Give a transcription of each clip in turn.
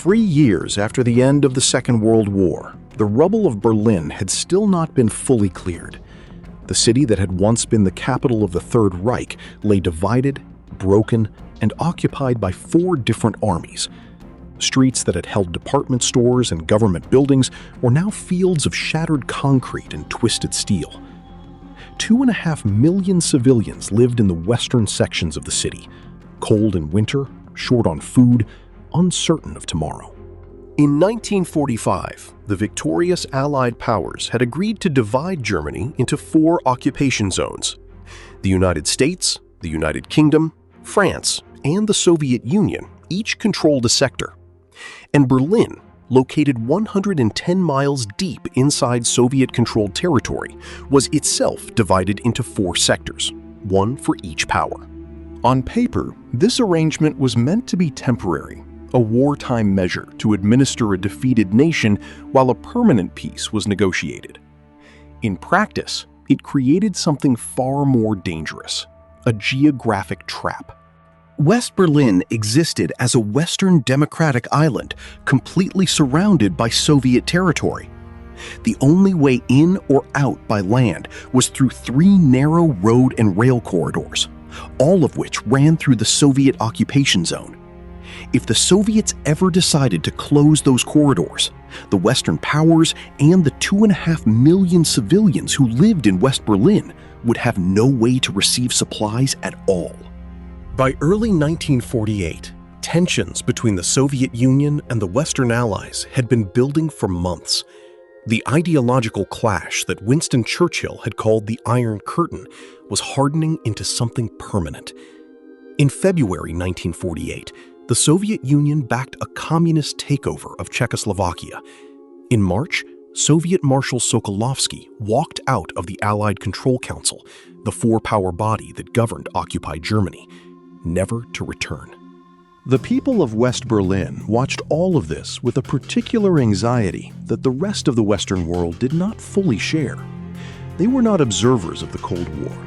3 years after the end of the Second World War, the rubble of Berlin had still not been fully cleared. The city that had once been the capital of the Third Reich lay divided, broken, and occupied by 4 different armies. Streets that had held department stores and government buildings were now fields of shattered concrete and twisted steel. 2.5 million civilians lived in the western sections of the city, cold in winter, short on food, uncertain of tomorrow. In 1945, the victorious Allied powers had agreed to divide Germany into 4 occupation zones. The United States, the United Kingdom, France, and the Soviet Union each controlled a sector. And Berlin, located 110 miles deep inside Soviet-controlled territory, was itself divided into 4 sectors, one for each power. On paper, this arrangement was meant to be temporary, a wartime measure to administer a defeated nation while a permanent peace was negotiated. In practice, it created something far more dangerous, a geographic trap. West Berlin existed as a Western democratic island completely surrounded by Soviet territory. The only way in or out by land was through 3 narrow road and rail corridors, all of which ran through the Soviet occupation zone. If the Soviets ever decided to close those corridors, the Western powers and the 2.5 million civilians who lived in West Berlin would have no way to receive supplies at all. By early 1948, tensions between the Soviet Union and the Western Allies had been building for months. The ideological clash that Winston Churchill had called the Iron Curtain was hardening into something permanent. In February 1948, the Soviet Union backed a communist takeover of Czechoslovakia. In March, Soviet Marshal Sokolovsky walked out of the Allied Control Council, the 4-power body that governed occupied Germany, never to return. The people of West Berlin watched all of this with a particular anxiety that the rest of the Western world did not fully share. They were not observers of the Cold War.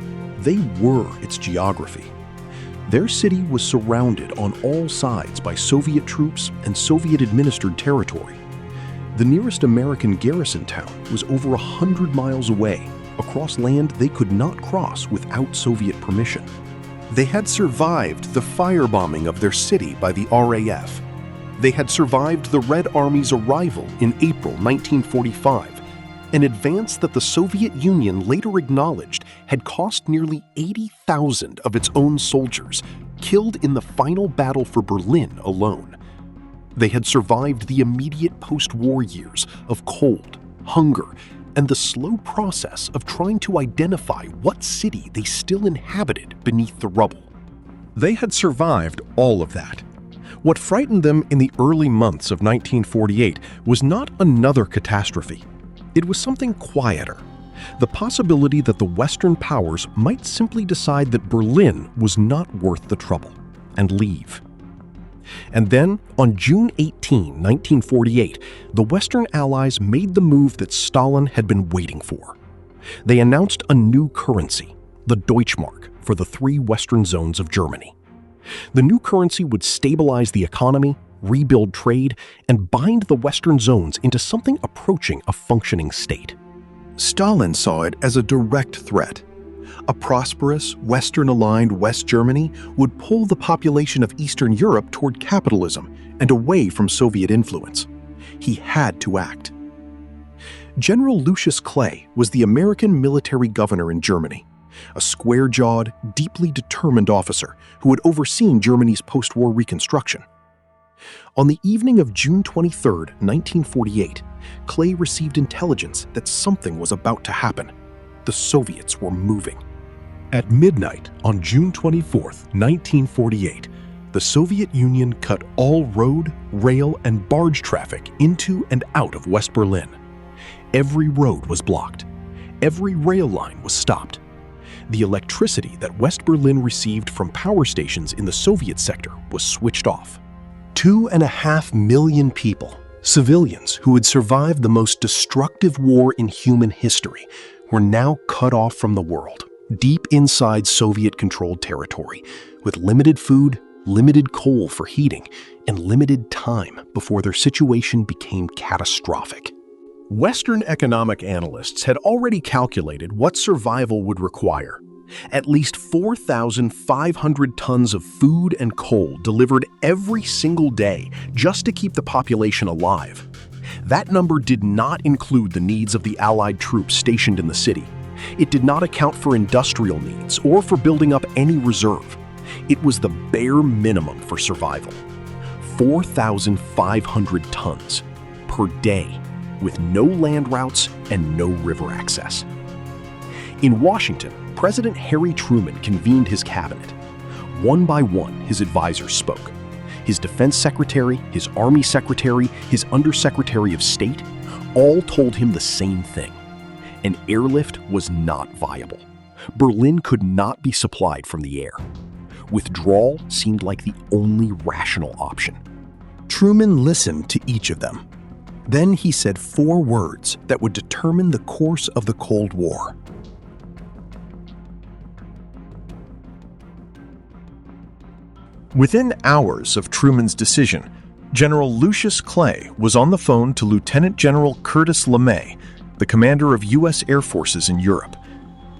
They were its geography. Their city was surrounded on all sides by Soviet troops and Soviet-administered territory. The nearest American garrison town was over 100 miles away, across land they could not cross without Soviet permission. They had survived the firebombing of their city by the RAF. They had survived the Red Army's arrival in April 1945, an advance that the Soviet Union later acknowledged had cost nearly 80,000 of its own soldiers, killed in the final battle for Berlin alone. They had survived the immediate post-war years of cold, hunger, and the slow process of trying to identify what city they still inhabited beneath the rubble. They had survived all of that. What frightened them in the early months of 1948 was not another catastrophe. It was something quieter, the possibility that the Western powers might simply decide that Berlin was not worth the trouble and leave. And then, on June 18, 1948, the Western Allies made the move that Stalin had been waiting for. They announced a new currency, the Deutschmark, for the 3 Western zones of Germany. The new currency would stabilize the economy, rebuild trade, and bind the Western zones into something approaching a functioning state. Stalin saw it as a direct threat. A prosperous, Western-aligned West Germany would pull the population of Eastern Europe toward capitalism and away from Soviet influence. He had to act. General Lucius Clay was the American military governor in Germany, a square-jawed, deeply determined officer who had overseen Germany's post-war reconstruction. On the evening of June 23, 1948, Clay received intelligence that something was about to happen. The Soviets were moving. At midnight on June 24, 1948, the Soviet Union cut all road, rail, and barge traffic into and out of West Berlin. Every road was blocked. Every rail line was stopped. The electricity that West Berlin received from power stations in the Soviet sector was switched off. 2.5 million people, civilians who had survived the most destructive war in human history, were now cut off from the world, deep inside Soviet-controlled territory, with limited food, limited coal for heating, and limited time before their situation became catastrophic. Western economic analysts had already calculated what survival would require. At least 4,500 tons of food and coal delivered every single day just to keep the population alive. That number did not include the needs of the Allied troops stationed in the city. It did not account for industrial needs or for building up any reserve. It was the bare minimum for survival. 4,500 tons per day, with no land routes and no river access. In Washington, President Harry Truman convened his cabinet. One by one, his advisors spoke. His defense secretary, his army secretary, his undersecretary of state, all told him the same thing. An airlift was not viable. Berlin could not be supplied from the air. Withdrawal seemed like the only rational option. Truman listened to each of them. Then he said 4 words that would determine the course of the Cold War. Within hours of Truman's decision, General Lucius Clay was on the phone to Lieutenant General Curtis LeMay, the commander of U.S. Air Forces in Europe.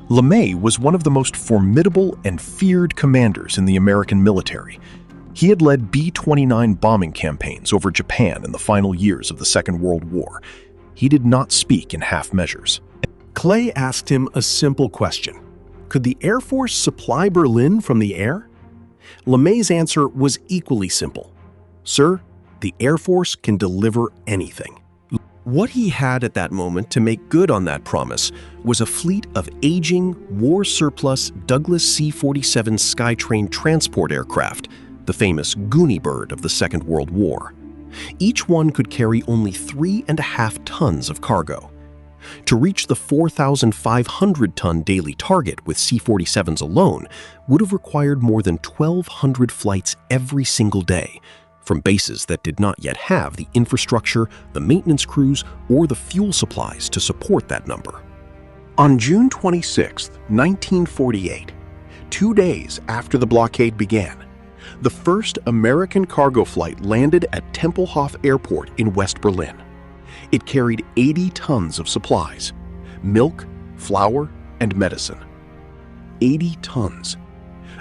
LeMay was one of the most formidable and feared commanders in the American military. He had led B-29 bombing campaigns over Japan in the final years of the Second World War. He did not speak in half measures. Clay asked him a simple question. Could the Air Force supply Berlin from the air? LeMay's answer was equally simple. Sir, the Air Force can deliver anything. What he had at that moment to make good on that promise was a fleet of aging, war-surplus Douglas C-47 Skytrain transport aircraft, the famous Goonie bird of the Second World War. Each one could carry only 3.5 tons of cargo. To reach the 4,500-ton daily target with C-47s alone would have required more than 1,200 flights every single day, from bases that did not yet have the infrastructure, the maintenance crews, or the fuel supplies to support that number. On June 26, 1948, 2 days after the blockade began, the first American cargo flight landed at Tempelhof Airport in West Berlin. It carried 80 tons of supplies: milk, flour, and medicine. 80 tons,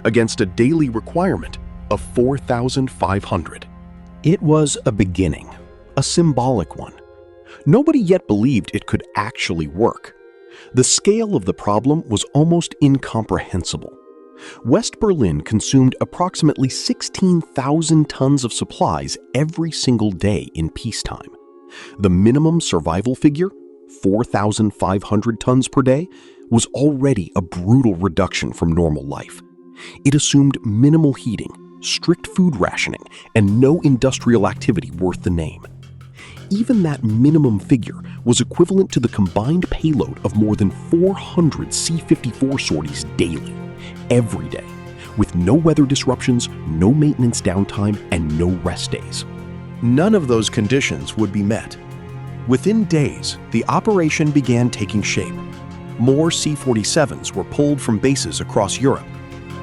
against a daily requirement of 4,500. It was a beginning, a symbolic one. Nobody yet believed it could actually work. The scale of the problem was almost incomprehensible. West Berlin consumed approximately 16,000 tons of supplies every single day in peacetime. The minimum survival figure, 4,500 tons per day, was already a brutal reduction from normal life. It assumed minimal heating, strict food rationing, and no industrial activity worth the name. Even that minimum figure was equivalent to the combined payload of more than 400 C-54 sorties daily, every day, with no weather disruptions, no maintenance downtime, and no rest days. None of those conditions would be met. Within days, the operation began taking shape. More C-47s were pulled from bases across Europe.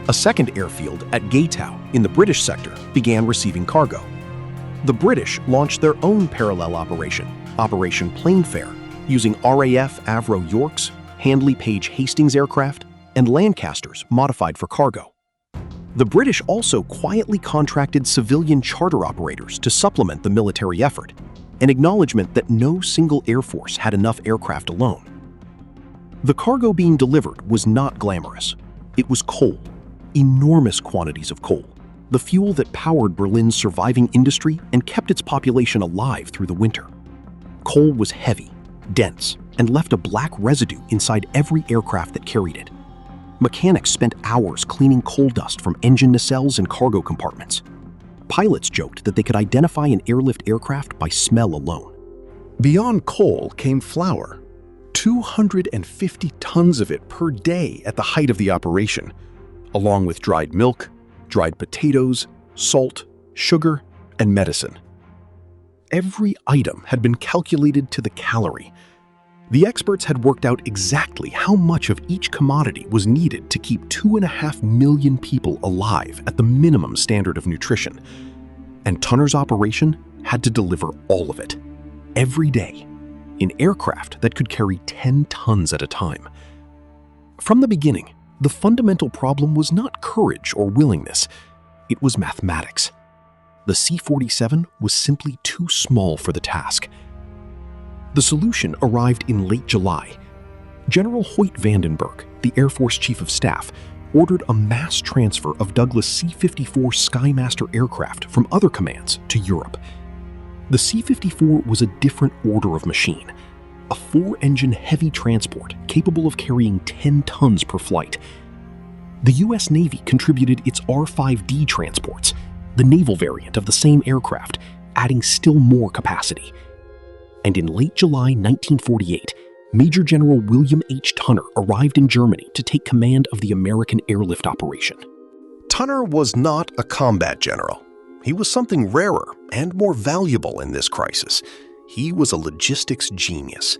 A second airfield at Gatow in the British sector began receiving cargo. The British launched their own parallel operation, Operation Plainfare, using RAF Avro Yorks, Handley Page Hastings aircraft, and Lancasters modified for cargo. The British also quietly contracted civilian charter operators to supplement the military effort, an acknowledgement that no single air force had enough aircraft alone. The cargo being delivered was not glamorous. It was coal, enormous quantities of coal, the fuel that powered Berlin's surviving industry and kept its population alive through the winter. Coal was heavy, dense, and left a black residue inside every aircraft that carried it. Mechanics spent hours cleaning coal dust from engine nacelles and cargo compartments. Pilots joked that they could identify an airlift aircraft by smell alone. Beyond coal came flour, 250 tons of it per day at the height of the operation, along with dried milk, dried potatoes, salt, sugar, and medicine. Every item had been calculated to the calorie. The experts had worked out exactly how much of each commodity was needed to keep 2.5 million people alive at the minimum standard of nutrition. And Tunner's operation had to deliver all of it, every day, in aircraft that could carry 10 tons at a time. From the beginning, the fundamental problem was not courage or willingness, it was mathematics. The C-47 was simply too small for the task. The solution arrived in late July. General Hoyt Vandenberg, the Air Force Chief of Staff, ordered a mass transfer of Douglas C-54 Skymaster aircraft from other commands to Europe. The C-54 was a different order of machine, a 4-engine heavy transport capable of carrying 10 tons per flight. The U.S. Navy contributed its R-5D transports, the naval variant of the same aircraft, adding still more capacity. And in late July 1948, Major General William H. Tunner arrived in Germany to take command of the American airlift operation. Tunner was not a combat general. He was something rarer and more valuable in this crisis. He was a logistics genius.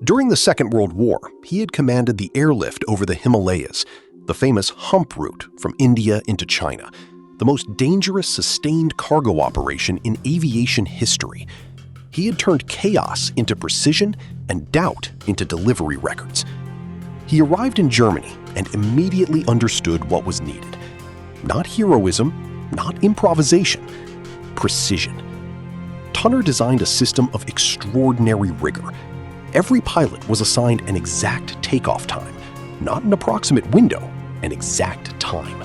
During the Second World War, he had commanded the airlift over the Himalayas, the famous hump route from India into China, the most dangerous sustained cargo operation in aviation history. He had turned chaos into precision and doubt into delivery records. He arrived in Germany and immediately understood what was needed. Not heroism, not improvisation, precision. Tunner designed a system of extraordinary rigor. Every pilot was assigned an exact takeoff time, not an approximate window, an exact time.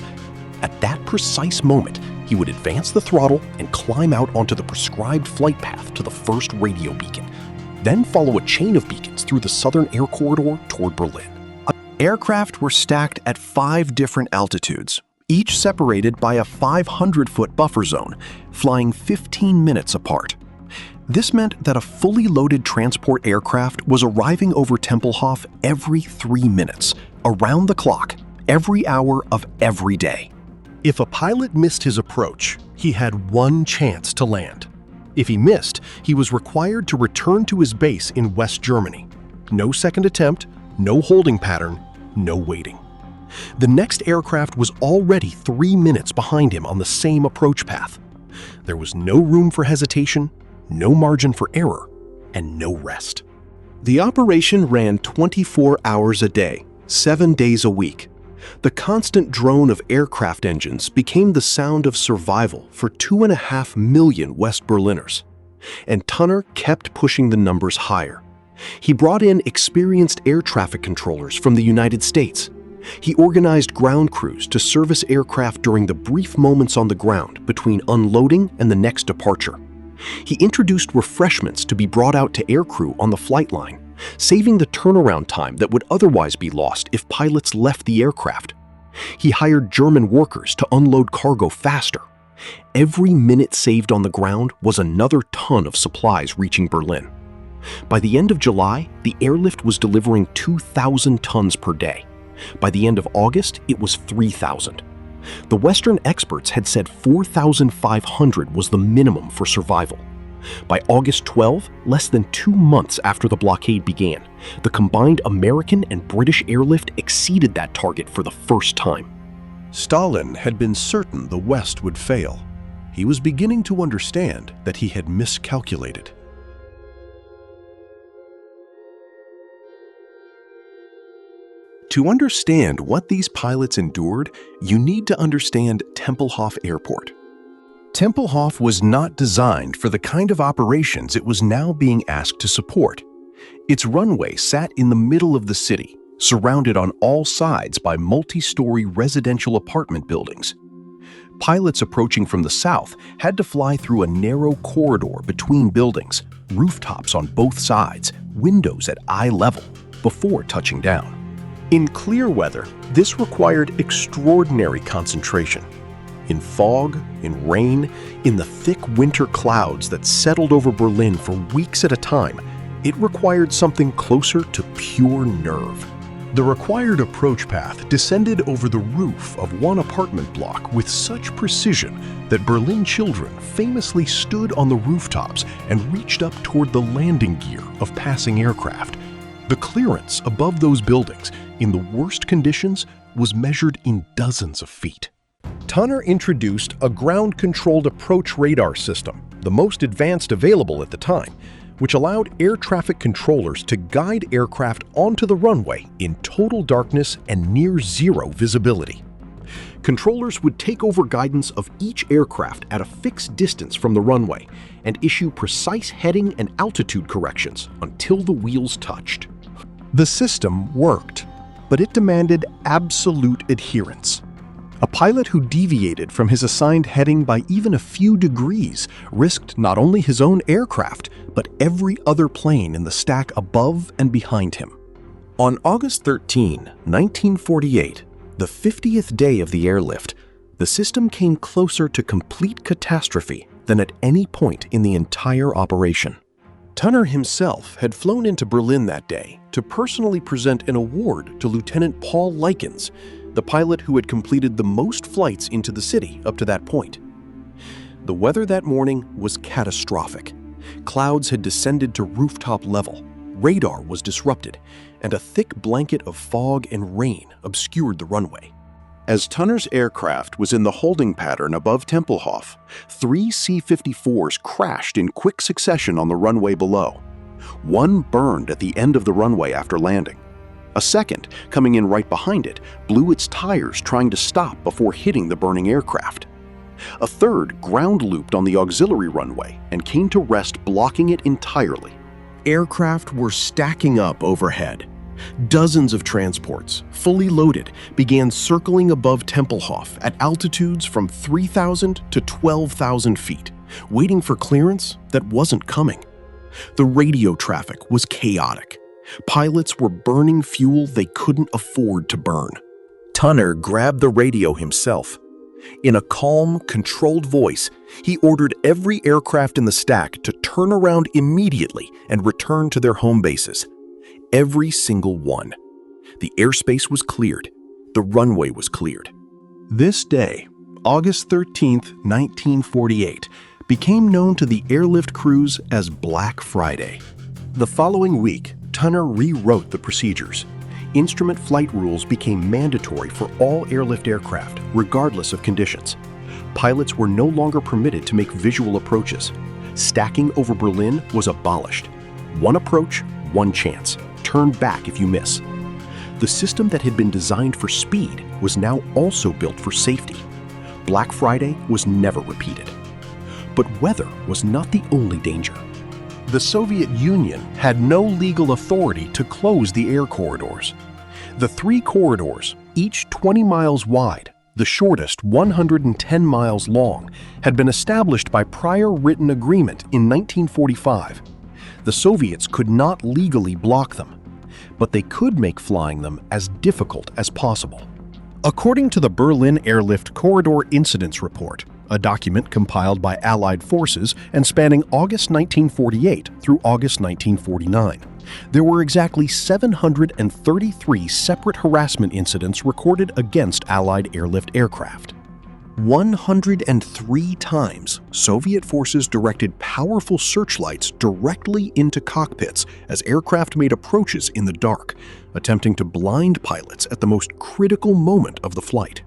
At that precise moment, he would advance the throttle and climb out onto the prescribed flight path to the first radio beacon, then follow a chain of beacons through the southern air corridor toward Berlin. Aircraft were stacked at 5 different altitudes, each separated by a 500-foot buffer zone, flying 15 minutes apart. This meant that a fully loaded transport aircraft was arriving over Tempelhof every 3 minutes, around the clock, every hour of every day. If a pilot missed his approach, he had one chance to land. If he missed, he was required to return to his base in West Germany. No second attempt, no holding pattern, no waiting. The next aircraft was already 3 minutes behind him on the same approach path. There was no room for hesitation, no margin for error, and no rest. The operation ran 24 hours a day, 7 days a week. The constant drone of aircraft engines became the sound of survival for 2.5 million West Berliners. And Tunner kept pushing the numbers higher. He brought in experienced air traffic controllers from the United States. He organized ground crews to service aircraft during the brief moments on the ground between unloading and the next departure. He introduced refreshments to be brought out to aircrew on the flight line, saving the turnaround time that would otherwise be lost if pilots left the aircraft. He hired German workers to unload cargo faster. Every minute saved on the ground was another ton of supplies reaching Berlin. By the end of July, the airlift was delivering 2,000 tons per day. By the end of August, it was 3,000. The Western experts had said 4,500 was the minimum for survival. By August 12, less than 2 months after the blockade began, the combined American and British airlift exceeded that target for the first time. Stalin had been certain the West would fail. He was beginning to understand that he had miscalculated. To understand what these pilots endured, you need to understand Tempelhof Airport. Tempelhof was not designed for the kind of operations it was now being asked to support. Its runway sat in the middle of the city, surrounded on all sides by multi-story residential apartment buildings. Pilots approaching from the south had to fly through a narrow corridor between buildings, rooftops on both sides, windows at eye level, before touching down. In clear weather, this required extraordinary concentration. In fog, in rain, in the thick winter clouds that settled over Berlin for weeks at a time, it required something closer to pure nerve. The required approach path descended over the roof of one apartment block with such precision that Berlin children famously stood on the rooftops and reached up toward the landing gear of passing aircraft. The clearance above those buildings, in the worst conditions, was measured in dozens of feet. Tunner introduced a ground-controlled approach radar system, the most advanced available at the time, which allowed air traffic controllers to guide aircraft onto the runway in total darkness and near-zero visibility. Controllers would take over guidance of each aircraft at a fixed distance from the runway and issue precise heading and altitude corrections until the wheels touched. The system worked, but it demanded absolute adherence. A pilot who deviated from his assigned heading by even a few degrees risked not only his own aircraft, but every other plane in the stack above and behind him. On August 13, 1948, the 50th day of the airlift, the system came closer to complete catastrophe than at any point in the entire operation. Tunner himself had flown into Berlin that day to personally present an award to Lieutenant Paul Likens, the pilot who had completed the most flights into the city up to that point. The weather that morning was catastrophic. Clouds had descended to rooftop level, radar was disrupted, and a thick blanket of fog and rain obscured the runway. As Tunner's aircraft was in the holding pattern above Tempelhof, 3 C-54s crashed in quick succession on the runway below. One burned at the end of the runway after landing. A second, coming in right behind it, blew its tires trying to stop before hitting the burning aircraft. A third ground-looped on the auxiliary runway and came to rest blocking it entirely. Aircraft were stacking up overhead. Dozens of transports, fully loaded, began circling above Tempelhof at altitudes from 3,000 to 12,000 feet, waiting for clearance that wasn't coming. The radio traffic was chaotic. Pilots were burning fuel they couldn't afford to burn. Tunner grabbed the radio himself. In a calm, controlled voice, he ordered every aircraft in the stack to turn around immediately and return to their home bases. Every single one. The airspace was cleared. The runway was cleared. This day, August 13, 1948, became known to the airlift crews as Black Friday. The following week, Tunner rewrote the procedures. Instrument flight rules became mandatory for all airlift aircraft, regardless of conditions. Pilots were no longer permitted to make visual approaches. Stacking over Berlin was abolished. One approach, one chance. Turn back if you miss. The system that had been designed for speed was now also built for safety. Black Friday was never repeated. But weather was not the only danger. The Soviet Union had no legal authority to close the air corridors. The 3 corridors, each 20 miles wide, the shortest 110 miles long, had been established by prior written agreement in 1945. The Soviets could not legally block them, but they could make flying them as difficult as possible. According to the Berlin Airlift Corridor Incidents Report, a document compiled by Allied forces and spanning August 1948 through August 1949, there were exactly 733 separate harassment incidents recorded against Allied airlift aircraft. 103 times, Soviet forces directed powerful searchlights directly into cockpits as aircraft made approaches in the dark, attempting to blind pilots at the most critical moment of the flight.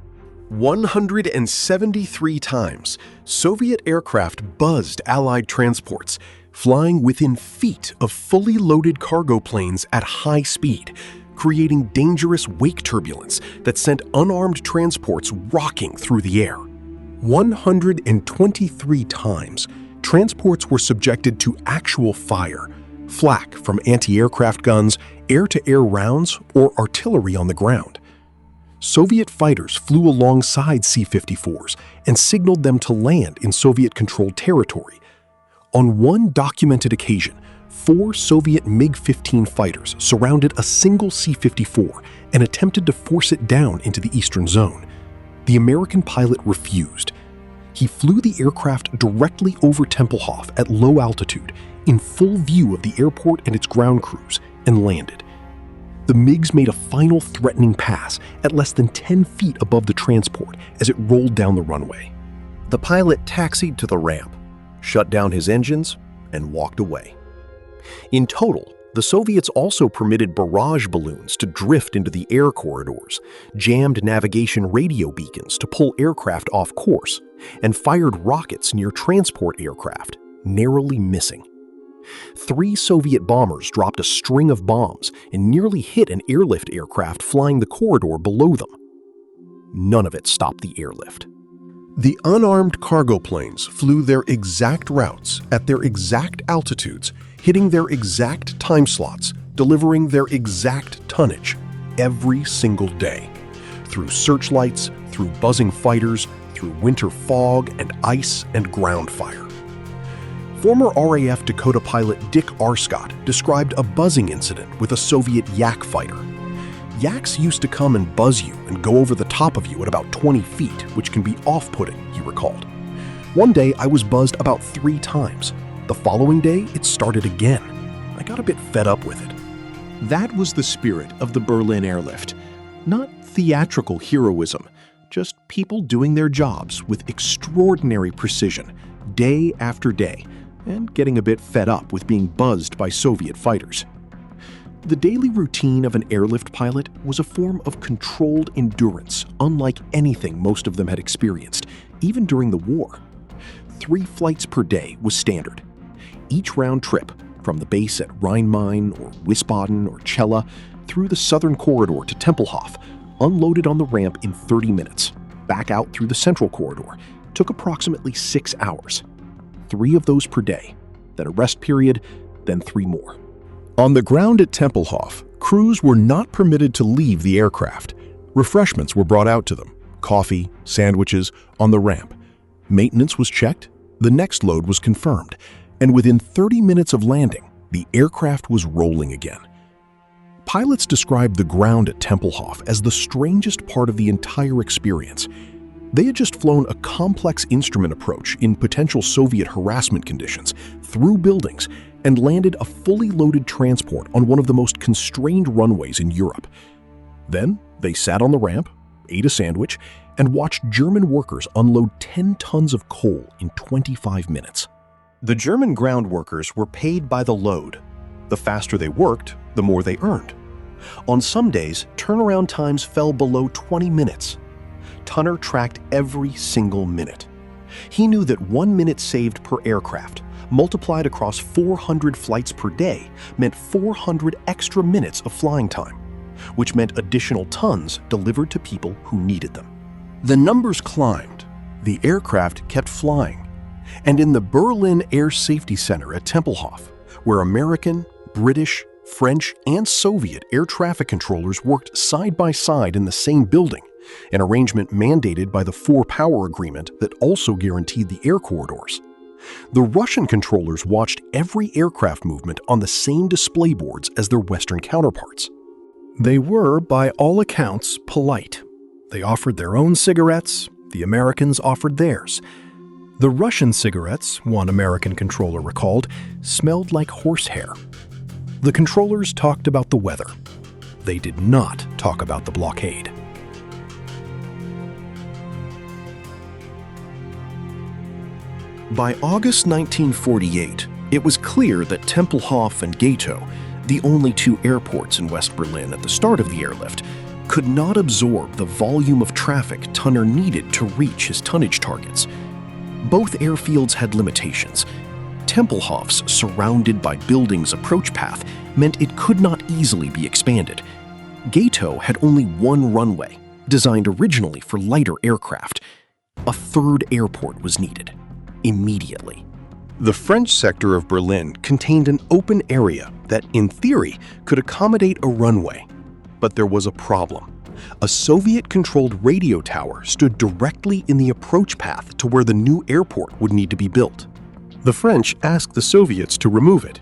173 times, Soviet aircraft buzzed Allied transports, flying within feet of fully loaded cargo planes at high speed, creating dangerous wake turbulence that sent unarmed transports rocking through the air. 123 times, transports were subjected to actual fire, flak from anti-aircraft guns, air-to-air rounds, or artillery on the ground. Soviet fighters flew alongside C-54s and signaled them to land in Soviet-controlled territory. On one documented occasion, 4 Soviet MiG-15 fighters surrounded a single C-54 and attempted to force it down into the eastern zone. The American pilot refused. He flew the aircraft directly over Tempelhof at low altitude, in full view of the airport and its ground crews, and landed. The MiGs made a final threatening pass at less than 10 feet above the transport as it rolled down the runway. The pilot taxied to the ramp, shut down his engines, and walked away. In total, The Soviets also permitted barrage balloons to drift into the air corridors, jammed navigation radio beacons to pull aircraft off course, and fired rockets near transport aircraft, narrowly missing. 3 Soviet bombers dropped a string of bombs and nearly hit an airlift aircraft flying the corridor below them. None of it stopped the airlift. The unarmed cargo planes flew their exact routes at their exact altitudes, hitting their exact time slots, delivering their exact tonnage every single day. Through searchlights, through buzzing fighters, through winter fog and ice and ground fire. Former RAF Dakota pilot Dick Arscott described a buzzing incident with a Soviet Yak fighter. Yaks used to come and buzz you and go over the top of you at about 20 feet, which can be off-putting, he recalled. One day I was buzzed about 3 times. The following day, it started again. I got a bit fed up with it. That was the spirit of the Berlin Airlift. Not theatrical heroism, just people doing their jobs with extraordinary precision, day after day, and getting a bit fed up with being buzzed by Soviet fighters. The daily routine of an airlift pilot was a form of controlled endurance, unlike anything most of them had experienced, even during the war. 3 flights per day was standard. Each round trip, from the base at Rhein-Main or Wiesbaden or Celle through the southern corridor to Tempelhof, unloaded on the ramp in 30 minutes, back out through the central corridor, took approximately 6 hours. 3 of those per day, then a rest period, then 3 more. On the ground at Tempelhof, crews were not permitted to leave the aircraft. Refreshments were brought out to them, coffee, sandwiches, on the ramp. Maintenance was checked, the next load was confirmed, and within 30 minutes of landing, the aircraft was rolling again. Pilots described the ground at Tempelhof as the strangest part of the entire experience. They had just flown a complex instrument approach in potential Soviet harassment conditions, through buildings, and landed a fully loaded transport on one of the most constrained runways in Europe. Then they sat on the ramp, ate a sandwich, and watched German workers unload 10 tons of coal in 25 minutes. The German ground workers were paid by the load. The faster they worked, the more they earned. On some days, turnaround times fell below 20 minutes. Tunner tracked every single minute. He knew that 1 minute saved per aircraft, multiplied across 400 flights per day, meant 400 extra minutes of flying time, which meant additional tons delivered to people who needed them. The numbers climbed. The aircraft kept flying. And in the Berlin Air Safety Center at Tempelhof, where American, British, French, and Soviet air traffic controllers worked side by side in the same building, an arrangement mandated by the 4-Power Agreement that also guaranteed the air corridors. The Russian controllers watched every aircraft movement on the same display boards as their Western counterparts. They were, by all accounts, polite. They offered their own cigarettes, the Americans offered theirs. The Russian cigarettes, one American controller recalled, smelled like horsehair. The controllers talked about the weather. They did not talk about the blockade. By August 1948, it was clear that Tempelhof and Gatow, the only 2 airports in West Berlin at the start of the airlift, could not absorb the volume of traffic Tunner needed to reach his tonnage targets. Both airfields had limitations. Tempelhof's surrounded by buildings approach path meant it could not easily be expanded. Gatow had only 1 runway, designed originally for lighter aircraft. A 3rd airport was needed, immediately. The French sector of Berlin contained an open area that, in theory, could accommodate a runway. But there was a problem. A Soviet-controlled radio tower stood directly in the approach path to where the new airport would need to be built. The French asked the Soviets to remove it.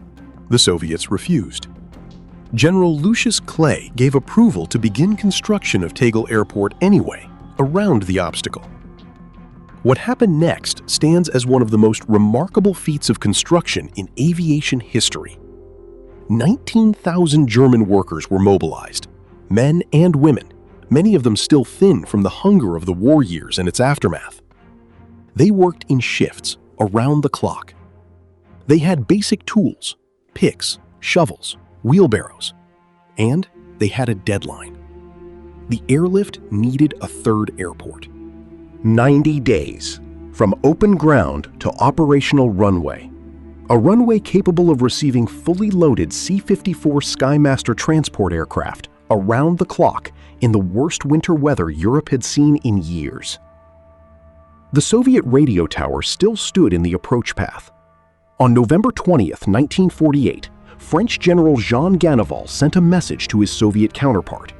The Soviets refused. General Lucius Clay gave approval to begin construction of Tegel Airport anyway, around the obstacle. What happened next stands as one of the most remarkable feats of construction in aviation history. 19,000 German workers were mobilized, men and women, many of them still thin from the hunger of the war years and its aftermath. They worked in shifts, around the clock. They had basic tools, picks, shovels, wheelbarrows, and they had a deadline. The airlift needed a third airport. 90 days, from open ground to operational runway. A runway capable of receiving fully loaded C-54 Skymaster transport aircraft around the clock in the worst winter weather Europe had seen in years. The Soviet radio tower still stood in the approach path. On November 20th, 1948, French General Jean Ganneval sent a message to his Soviet counterpart.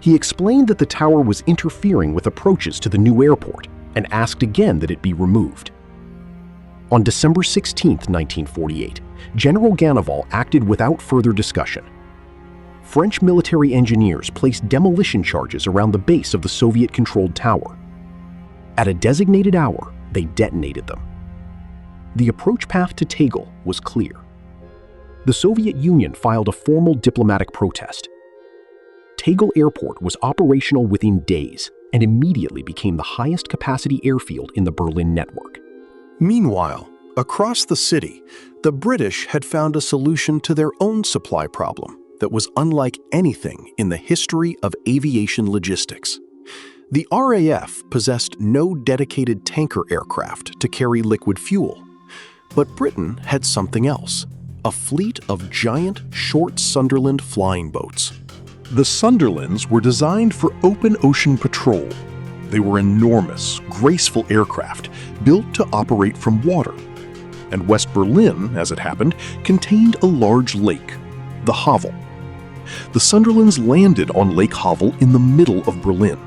He explained that the tower was interfering with approaches to the new airport and asked again that it be removed. On December 16, 1948, General Ganneval acted without further discussion. French military engineers placed demolition charges around the base of the Soviet-controlled tower. At a designated hour, they detonated them. The approach path to Tegel was clear. The Soviet Union filed a formal diplomatic protest. Tegel Airport was operational within days and immediately became the highest capacity airfield in the Berlin network. Meanwhile, across the city, the British had found a solution to their own supply problem that was unlike anything in the history of aviation logistics. The RAF possessed no dedicated tanker aircraft to carry liquid fuel, but Britain had something else, a fleet of giant, short Sunderland flying boats. The Sunderlands were designed for open ocean patrol. They were enormous, graceful aircraft built to operate from water. And West Berlin, as it happened, contained a large lake, the Havel. The Sunderlands landed on Lake Havel in the middle of Berlin.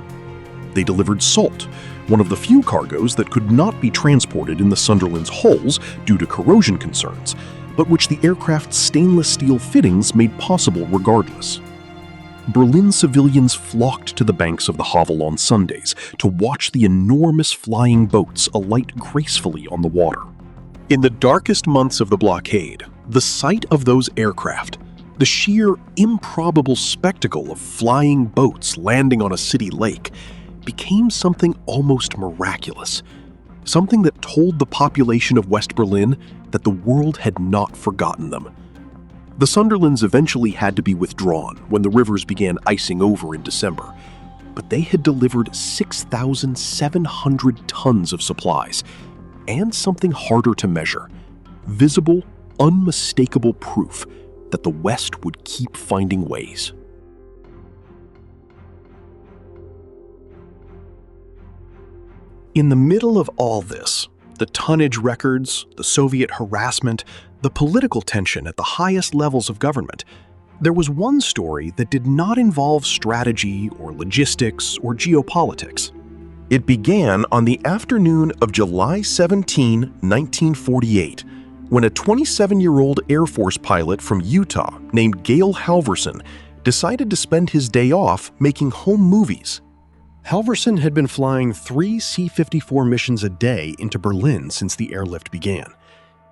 They delivered salt, one of the few cargoes that could not be transported in the Sunderland's hulls due to corrosion concerns, but which the aircraft's stainless steel fittings made possible regardless. Berlin civilians flocked to the banks of the Havel on Sundays to watch the enormous flying boats alight gracefully on the water. In the darkest months of the blockade, the sight of those aircraft, the sheer improbable spectacle of flying boats landing on a city lake, became something almost miraculous, something that told the population of West Berlin that the world had not forgotten them. The Sunderlands eventually had to be withdrawn when the rivers began icing over in December, but they had delivered 6,700 tons of supplies, and something harder to measure, visible, unmistakable proof that the West would keep finding ways. In the middle of all this, the tonnage records, the Soviet harassment, the political tension at the highest levels of government, there was one story that did not involve strategy or logistics or geopolitics. It began on the afternoon of July 17, 1948, when a 27-year-old Air Force pilot from Utah named Gale Halvorson decided to spend his day off making home movies. Halvorson had been flying 3 C-54 missions a day into Berlin since the airlift began.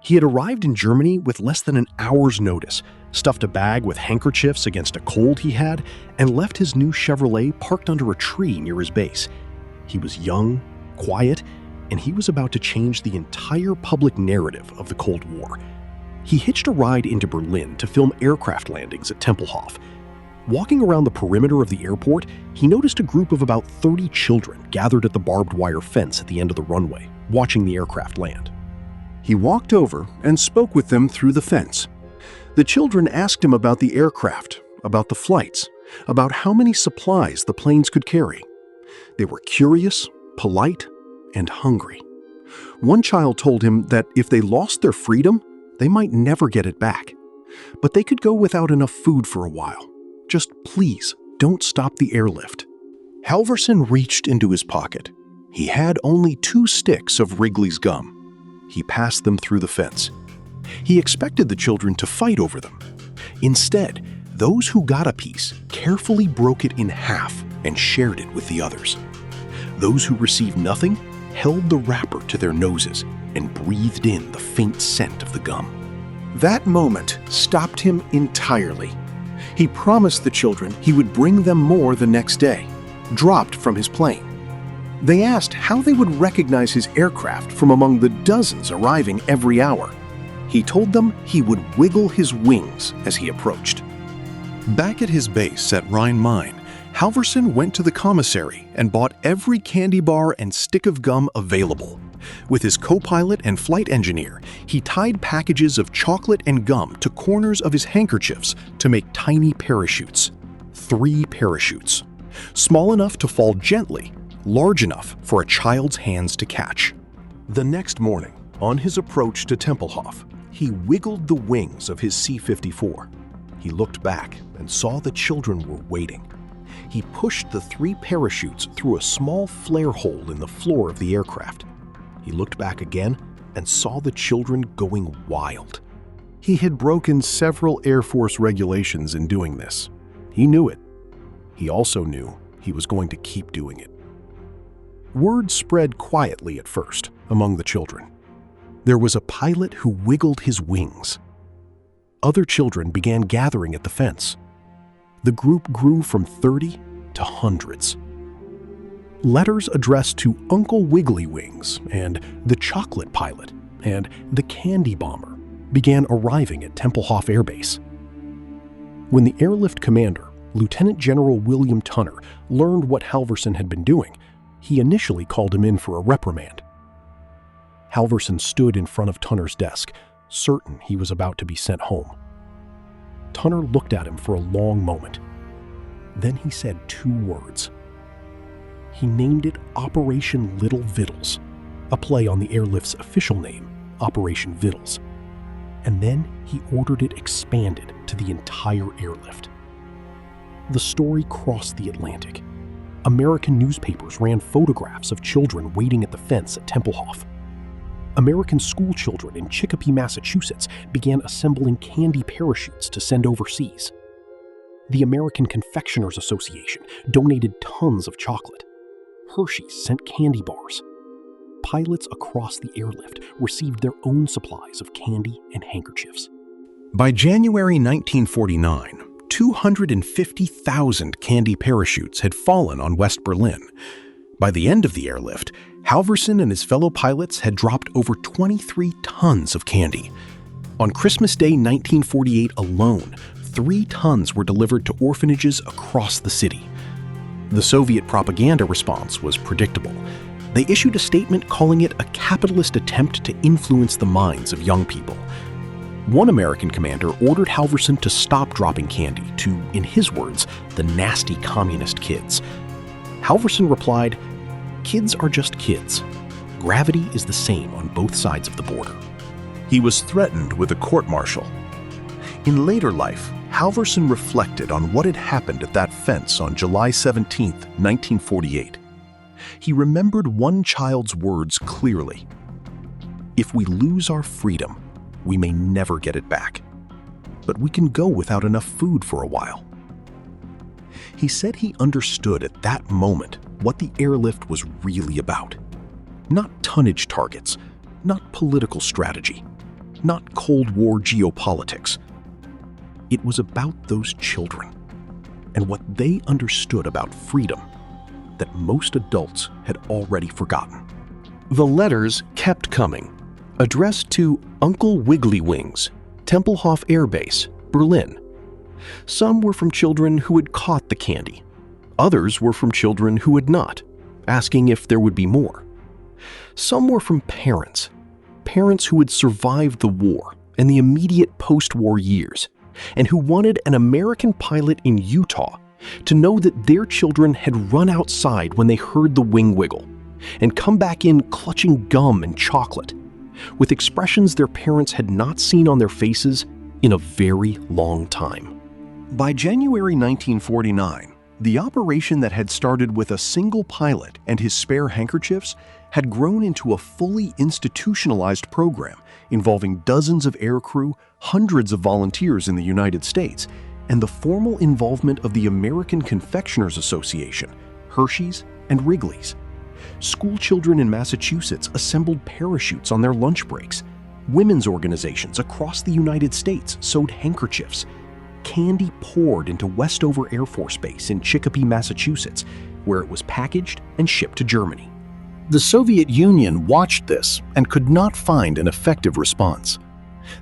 He had arrived in Germany with less than an hour's notice, stuffed a bag with handkerchiefs against a cold he had, and left his new Chevrolet parked under a tree near his base. He was young, quiet, and he was about to change the entire public narrative of the Cold War. He hitched a ride into Berlin to film aircraft landings at Tempelhof. Walking around the perimeter of the airport, he noticed a group of about 30 children gathered at the barbed wire fence at the end of the runway, watching the aircraft land. He walked over and spoke with them through the fence. The children asked him about the aircraft, about the flights, about how many supplies the planes could carry. They were curious, polite, and hungry. One child told him that if they lost their freedom, they might never get it back. But they could go without enough food for a while. Just please, don't stop the airlift. Halvorson reached into his pocket. He had only 2 sticks of Wrigley's gum. He passed them through the fence. He expected the children to fight over them. Instead, those who got a piece carefully broke it in half and shared it with the others. Those who received nothing held the wrapper to their noses and breathed in the faint scent of the gum. That moment stopped him entirely. He promised the children he would bring them more the next day, dropped from his plane. They asked how they would recognize his aircraft from among the dozens arriving every hour. He told them he would wiggle his wings as he approached. Back at his base at Rhine-Main, Halvorsen went to the commissary and bought every candy bar and stick of gum available. With his co-pilot and flight engineer, he tied packages of chocolate and gum to corners of his handkerchiefs to make tiny parachutes. 3 parachutes. Small enough to fall gently, large enough for a child's hands to catch. The next morning, on his approach to Tempelhof, he wiggled the wings of his C-54. He looked back and saw the children were waiting. He pushed the 3 parachutes through a small flare hole in the floor of the aircraft. He looked back again and saw the children going wild. He had broken several Air Force regulations in doing this. He knew it. He also knew he was going to keep doing it. Word spread quietly at first among the children. There was a pilot who wiggled his wings. Other children began gathering at the fence. The group grew from 30 to hundreds. Letters addressed to Uncle Wiggly Wings and the Chocolate Pilot and the Candy Bomber began arriving at Tempelhof Air Base. When the airlift commander, Lieutenant General William Tunner, learned what Halvorsen had been doing, he initially called him in for a reprimand. Halvorsen stood in front of Tunner's desk, certain he was about to be sent home. Tunner looked at him for a long moment. Then he said 2 words. He named it Operation Little Vittles, a play on the airlift's official name, Operation Vittles. And then he ordered it expanded to the entire airlift. The story crossed the Atlantic. American newspapers ran photographs of children waiting at the fence at Tempelhof. American school children in Chicopee, Massachusetts began assembling candy parachutes to send overseas. The American Confectioners Association donated tons of chocolate. Hershey's sent candy bars. Pilots across the airlift received their own supplies of candy and handkerchiefs. By January 1949, 250,000 candy parachutes had fallen on West Berlin. By the end of the airlift, Halvorsen and his fellow pilots had dropped over 23 tons of candy. On Christmas Day 1948 alone, 3 tons were delivered to orphanages across the city. The Soviet propaganda response was predictable. They issued a statement calling it a capitalist attempt to influence the minds of young people. One American commander ordered Halvorsen to stop dropping candy to, in his words, the nasty communist kids. Halvorsen replied, "Kids are just kids. Gravity is the same on both sides of the border." He was threatened with a court-martial. In later life, Halvorsen reflected on what had happened at that fence on July 17, 1948. He remembered one child's words clearly. "If we lose our freedom, we may never get it back. But we can go without enough food for a while." He said he understood at that moment what the airlift was really about. Not tonnage targets, not political strategy, not Cold War geopolitics. It was about those children and what they understood about freedom that most adults had already forgotten. The letters kept coming, addressed to Uncle Wiggly Wings, Tempelhof Air Base, Berlin. Some were from children who had caught the candy. Others were from children who had not, asking if there would be more. Some were from parents who had survived the war and the immediate post-war years, and who wanted an American pilot in Utah to know that their children had run outside when they heard the wing wiggle and come back in clutching gum and chocolate, with expressions their parents had not seen on their faces in a very long time. By January 1949, the operation that had started with a single pilot and his spare handkerchiefs had grown into a fully institutionalized program involving dozens of aircrew, hundreds of volunteers in the United States, and the formal involvement of the American Confectioners Association, Hershey's, and Wrigley's. School children in Massachusetts assembled parachutes on their lunch breaks. Women's organizations across the United States sewed handkerchiefs. Candy poured into Westover Air Force Base in Chicopee, Massachusetts, where it was packaged and shipped to Germany. The Soviet Union watched this and could not find an effective response.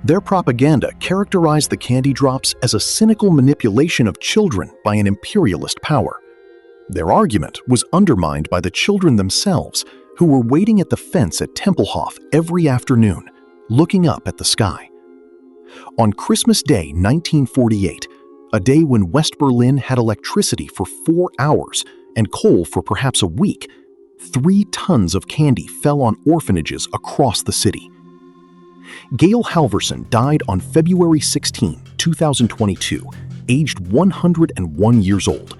Their propaganda characterized the candy drops as a cynical manipulation of children by an imperialist power. Their argument was undermined by the children themselves, who were waiting at the fence at Tempelhof every afternoon, looking up at the sky. On Christmas Day 1948, a day when West Berlin had electricity for 4 hours and coal for perhaps a week, 3 tons of candy fell on orphanages across the city. Gail Halverson died on February 16, 2022, aged 101 years old.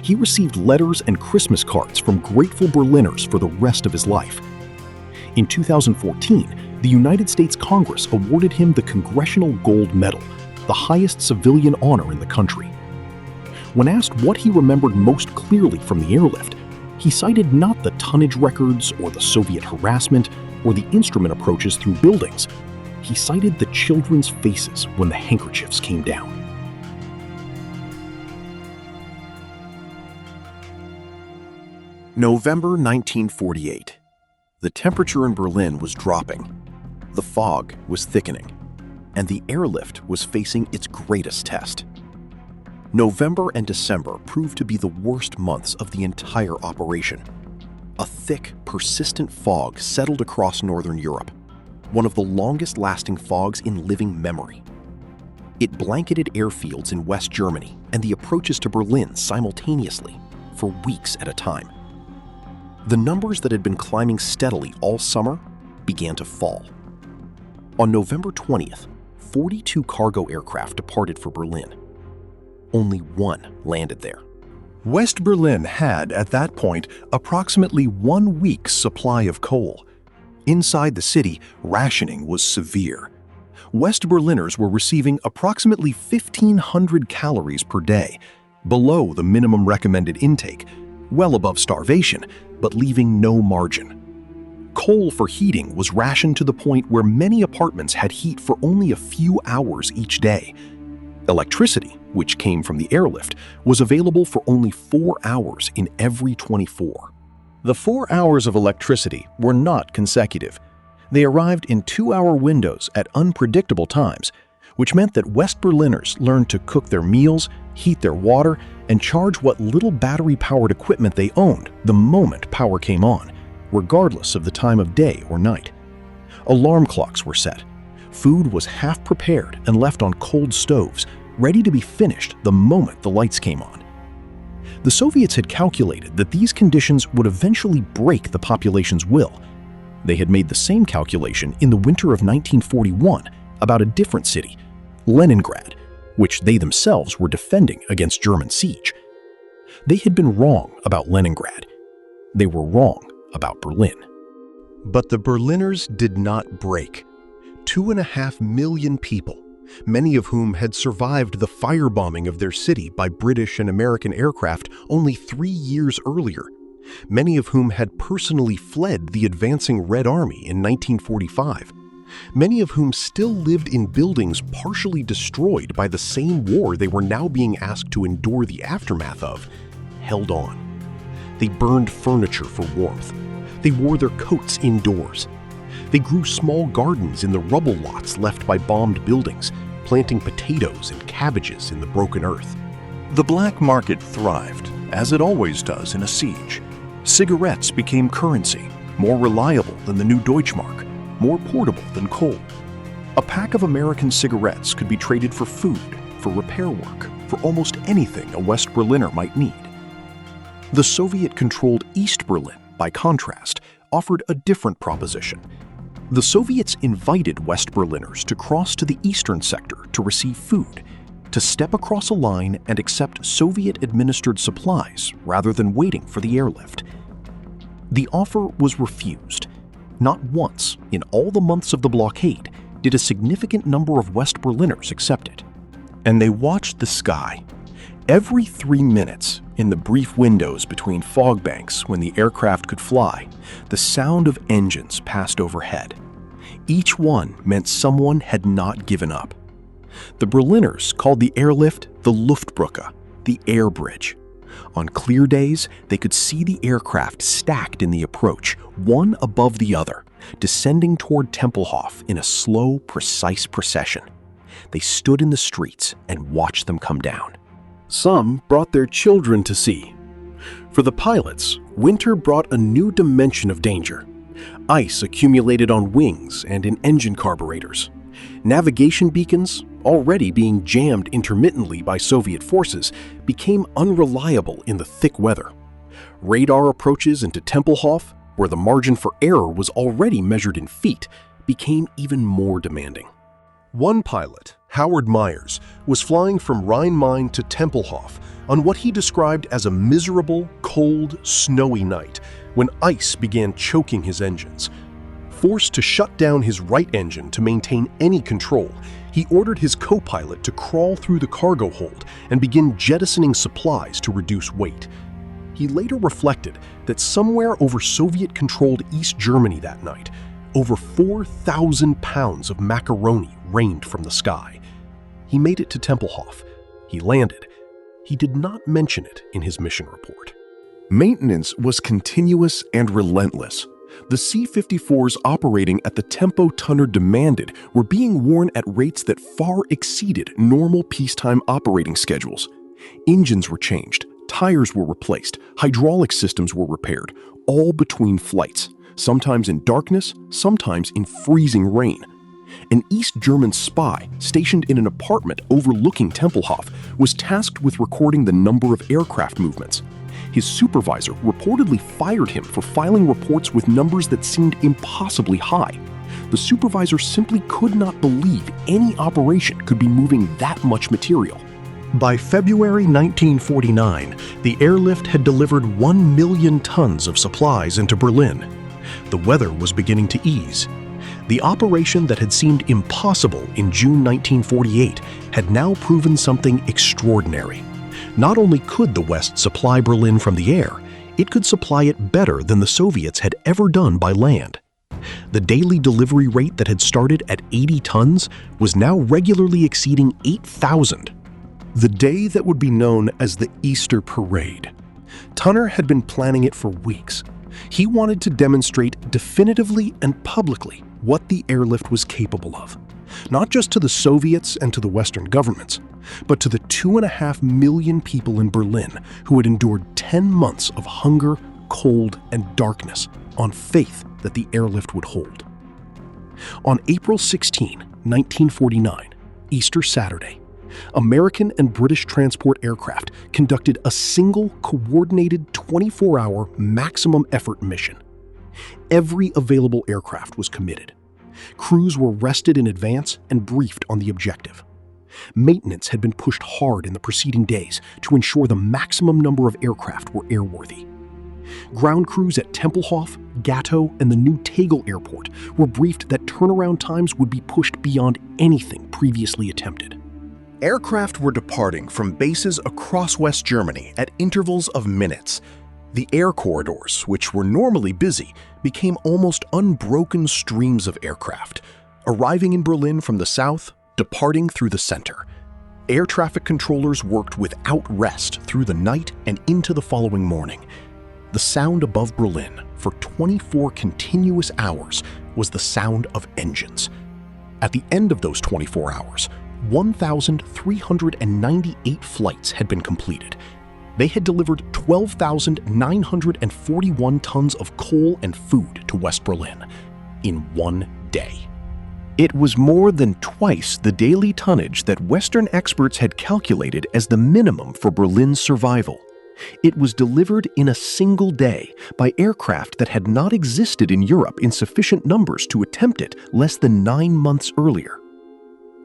He received letters and Christmas cards from grateful Berliners for the rest of his life. In 2014, the United States Congress awarded him the Congressional Gold Medal, the highest civilian honor in the country. When asked what he remembered most clearly from the airlift, he cited not the tonnage records or the Soviet harassment or the instrument approaches through buildings. He cited the children's faces when the handkerchiefs came down. November 1948. The temperature in Berlin was dropping. The fog was thickening, and the airlift was facing its greatest test. November and December proved to be the worst months of the entire operation. A thick, persistent fog settled across northern Europe, one of the longest-lasting fogs in living memory. It blanketed airfields in West Germany and the approaches to Berlin simultaneously, for weeks at a time. The numbers that had been climbing steadily all summer began to fall. On November 20th, 42 cargo aircraft departed for Berlin. Only 1 landed there. West Berlin had, at that point, approximately 1 week's supply of coal. Inside the city, rationing was severe. West Berliners were receiving approximately 1,500 calories per day, below the minimum recommended intake, well above starvation, but leaving no margin. Coal for heating was rationed to the point where many apartments had heat for only a few hours each day. Electricity, which came from the airlift, was available for only 4 hours in every 24. The 4 hours of electricity were not consecutive. They arrived in 2-hour windows at unpredictable times, which meant that West Berliners learned to cook their meals, heat their water, and charge what little battery-powered equipment they owned the moment power came on, regardless of the time of day or night. Alarm clocks were set. Food was half prepared and left on cold stoves, ready to be finished the moment the lights came on. The Soviets had calculated that these conditions would eventually break the population's will. They had made the same calculation in the winter of 1941 about a different city, Leningrad, which they themselves were defending against German siege. They had been wrong about Leningrad. They were wrong about Berlin. But the Berliners did not break. 2.5 million people, many of whom had survived the firebombing of their city by British and American aircraft only 3 years earlier, many of whom had personally fled the advancing Red Army in 1945, many of whom still lived in buildings partially destroyed by the same war they were now being asked to endure the aftermath of, held on. They burned furniture for warmth. They wore their coats indoors. They grew small gardens in the rubble lots left by bombed buildings, planting potatoes and cabbages in the broken earth. The black market thrived, as it always does in a siege. Cigarettes became currency, more reliable than the new Deutschmark, more portable than coal. A pack of American cigarettes could be traded for food, for repair work, for almost anything a West Berliner might need. The Soviet-controlled East Berlin, by contrast, offered a different proposition. The Soviets invited West Berliners to cross to the eastern sector to receive food, to step across a line and accept Soviet-administered supplies rather than waiting for the airlift. The offer was refused. Not once, in all the months of the blockade, did a significant number of West Berliners accept it. And they watched the sky. Every 3 minutes, in the brief windows between fog banks when the aircraft could fly, the sound of engines passed overhead. Each one meant someone had not given up. The Berliners called the airlift the Luftbrücke, the air bridge. On clear days, they could see the aircraft stacked in the approach, one above the other, descending toward Tempelhof in a slow, precise procession. They stood in the streets and watched them come down. Some brought their children to see. For the pilots, winter brought a new dimension of danger. Ice accumulated on wings and in engine carburetors. Navigation beacons, already being jammed intermittently by Soviet forces, became unreliable in the thick weather. Radar approaches into Tempelhof, where the margin for error was already measured in feet, became even more demanding. One pilot, Howard Myers, was flying from Rhein-Main to Tempelhof on what he described as a miserable, cold, snowy night when ice began choking his engines. Forced to shut down his right engine to maintain any control, he ordered his co-pilot to crawl through the cargo hold and begin jettisoning supplies to reduce weight. He later reflected that somewhere over Soviet-controlled East Germany that night, over 4,000 pounds of macaroni rained from the sky. He made it to Tempelhof. He landed. He did not mention it in his mission report. Maintenance was continuous and relentless. The C-54s operating at the tempo Tunner demanded were being worn at rates that far exceeded normal peacetime operating schedules. Engines were changed, tires were replaced, hydraulic systems were repaired, all between flights, sometimes in darkness, sometimes in freezing rain. An East German spy stationed in an apartment overlooking Tempelhof was tasked with recording the number of aircraft movements. His supervisor reportedly fired him for filing reports with numbers that seemed impossibly high. The supervisor simply could not believe any operation could be moving that much material. By February 1949, the airlift had delivered 1 million tons of supplies into Berlin. The weather was beginning to ease. The operation that had seemed impossible in June 1948 had now proven something extraordinary. Not only could the West supply Berlin from the air, it could supply it better than the Soviets had ever done by land. The daily delivery rate that had started at 80 tons was now regularly exceeding 8,000. The day that would be known as the Easter Parade. Tunner had been planning it for weeks. He wanted to demonstrate definitively and publicly what the airlift was capable of, not just to the Soviets and to the Western governments, but to the 2.5 million people in Berlin who had endured 10 months of hunger, cold, and darkness on faith that the airlift would hold. On April 16, 1949, Easter Saturday, American and British transport aircraft conducted a single coordinated 24-hour maximum effort mission. Every available aircraft was committed. Crews were rested in advance and briefed on the objective. Maintenance had been pushed hard in the preceding days to ensure the maximum number of aircraft were airworthy. Ground crews at Tempelhof, Gatow, and the new Tegel airport were briefed that turnaround times would be pushed beyond anything previously attempted. Aircraft were departing from bases across West Germany at intervals of minutes. The air corridors, which were normally busy, became almost unbroken streams of aircraft, arriving in Berlin from the south, departing through the center. Air traffic controllers worked without rest through the night and into the following morning. The sound above Berlin for 24 continuous hours was the sound of engines. At the end of those 24 hours, 1,398 flights had been completed. They had delivered 12,941 tons of coal and food to West Berlin in one day. It was more than twice the daily tonnage that Western experts had calculated as the minimum for Berlin's survival. It was delivered in a single day by aircraft that had not existed in Europe in sufficient numbers to attempt it less than 9 months earlier.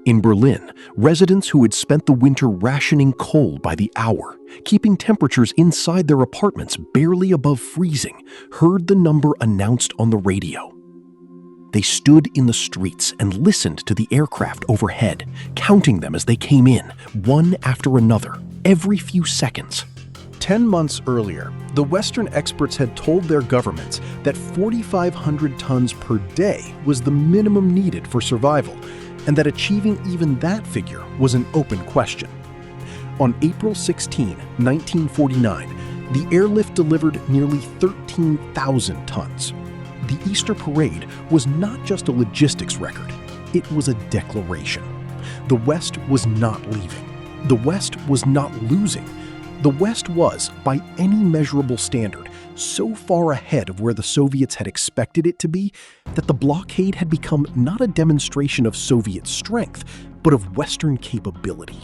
In Berlin, residents who had spent the winter rationing coal by the hour, keeping temperatures inside their apartments barely above freezing, heard the number announced on the radio. They stood in the streets and listened to the aircraft overhead, counting them as they came in, one after another, every few seconds. 10 months earlier, the Western experts had told their governments that 4,500 tons per day was the minimum needed for survival, and that achieving even that figure was an open question. On April 16, 1949, the airlift delivered nearly 13,000 tons. The Easter Parade was not just a logistics record, it was a declaration. The West was not leaving. The West was not losing. The West was, by any measurable standard, so far ahead of where the Soviets had expected it to be that the blockade had become not a demonstration of Soviet strength, but of Western capability.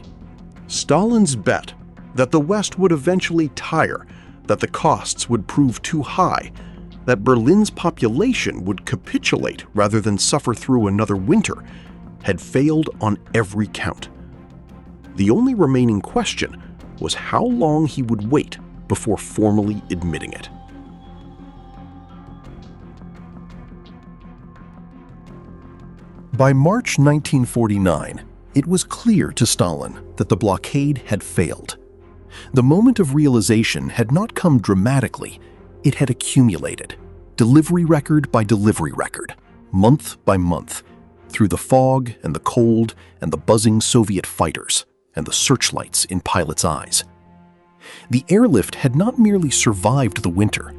Stalin's bet that the West would eventually tire, that the costs would prove too high, that Berlin's population would capitulate rather than suffer through another winter, had failed on every count. The only remaining question was how long he would wait before formally admitting it. By March 1949, it was clear to Stalin that the blockade had failed. The moment of realization had not come dramatically, it had accumulated, delivery record by delivery record, month by month, through the fog and the cold and the buzzing Soviet fighters and the searchlights in pilots' eyes. The airlift had not merely survived the winter,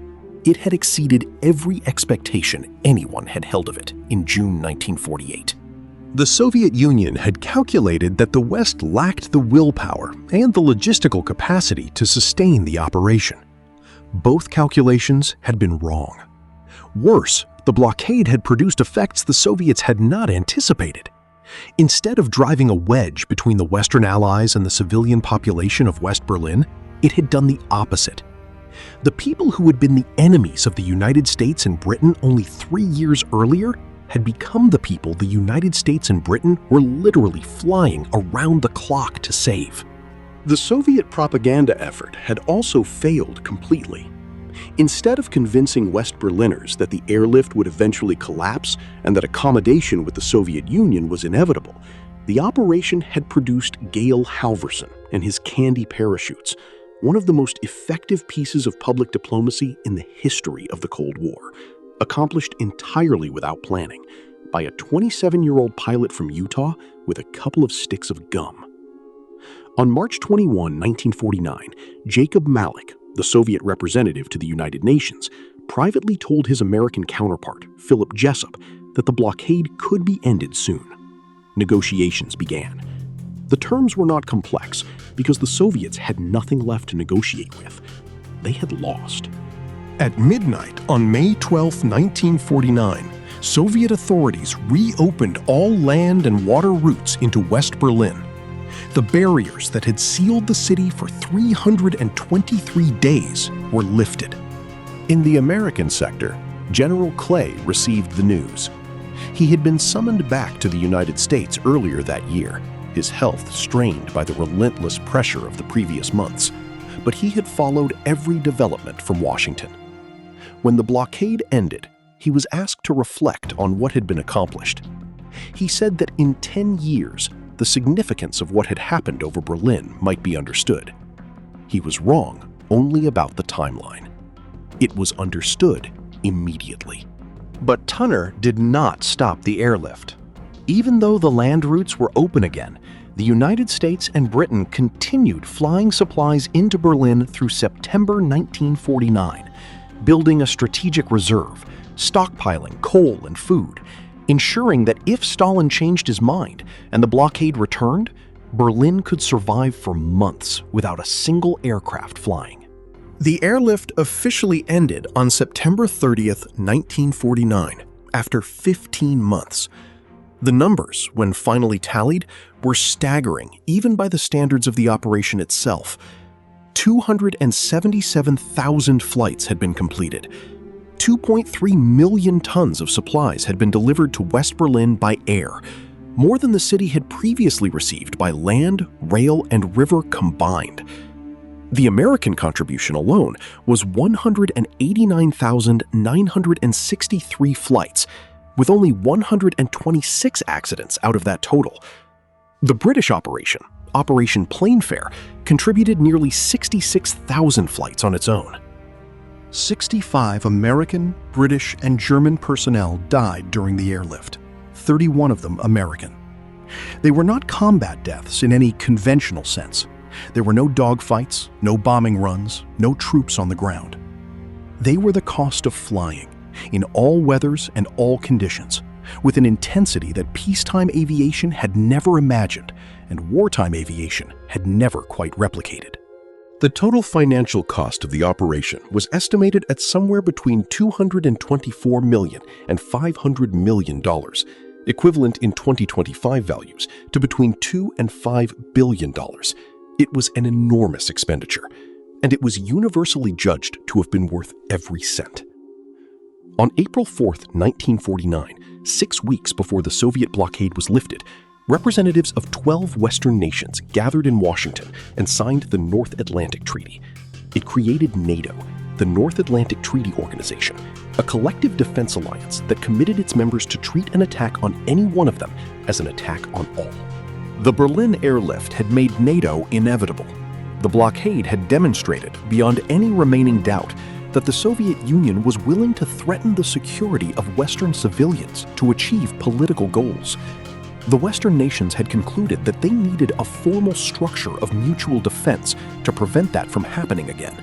it had exceeded every expectation anyone had held of it in June 1948. The Soviet Union had calculated that the West lacked the willpower and the logistical capacity to sustain the operation. Both calculations had been wrong. Worse, the blockade had produced effects the Soviets had not anticipated. Instead of driving a wedge between the Western Allies and the civilian population of West Berlin, it had done the opposite. The people who had been the enemies of the United States and Britain only 3 years earlier had become the people the United States and Britain were literally flying around the clock to save. The Soviet propaganda effort had also failed completely. Instead of convincing West Berliners that the airlift would eventually collapse and that accommodation with the Soviet Union was inevitable, the operation had produced Gale Halvorson and his candy parachutes, one of the most effective pieces of public diplomacy in the history of the Cold War, accomplished entirely without planning, by a 27-year-old pilot from Utah with a couple of sticks of gum. On March 21, 1949, Jacob Malik, the Soviet representative to the United Nations, privately told his American counterpart, Philip Jessup, that the blockade could be ended soon. Negotiations began. The terms were not complex because the Soviets had nothing left to negotiate with. They had lost. At midnight on May 12, 1949, Soviet authorities reopened all land and water routes into West Berlin. The barriers that had sealed the city for 323 days were lifted. In the American sector, General Clay received the news. He had been summoned back to the United States earlier that year, his health strained by the relentless pressure of the previous months, but he had followed every development from Washington. When the blockade ended, he was asked to reflect on what had been accomplished. He said that in 10 years, the significance of what had happened over Berlin might be understood. He was wrong only about the timeline. It was understood immediately. But Tunner did not stop the airlift. Even though the land routes were open again, the United States and Britain continued flying supplies into Berlin through September 1949, building a strategic reserve, stockpiling coal and food, ensuring that if Stalin changed his mind and the blockade returned, Berlin could survive for months without a single aircraft flying. The airlift officially ended on September 30th, 1949, after 15 months. The numbers, when finally tallied, were staggering even by the standards of the operation itself. 277,000 flights had been completed. 2.3 million tons of supplies had been delivered to West Berlin by air, more than the city had previously received by land, rail, and river combined. The American contribution alone was 189,963 flights, with only 126 accidents out of that total. The British operation, Operation Plainfare, contributed nearly 66,000 flights on its own. 65 American, British, and German personnel died during the airlift, 31 of them American. They were not combat deaths in any conventional sense. There were no dogfights, no bombing runs, no troops on the ground. They were the cost of flying, in all weathers and all conditions, with an intensity that peacetime aviation had never imagined and wartime aviation had never quite replicated. The total financial cost of the operation was estimated at somewhere between $224 million and $500 million, equivalent in 2025 values to between $2 and $5 billion. It was an enormous expenditure, and it was universally judged to have been worth every cent. On April 4, 1949, 6 weeks before the Soviet blockade was lifted, representatives of 12 Western nations gathered in Washington and signed the North Atlantic Treaty. It created NATO, the North Atlantic Treaty Organization, a collective defense alliance that committed its members to treat an attack on any one of them as an attack on all. The Berlin Airlift had made NATO inevitable. The blockade had demonstrated, beyond any remaining doubt, that the Soviet Union was willing to threaten the security of Western civilians to achieve political goals. The Western nations had concluded that they needed a formal structure of mutual defense to prevent that from happening again,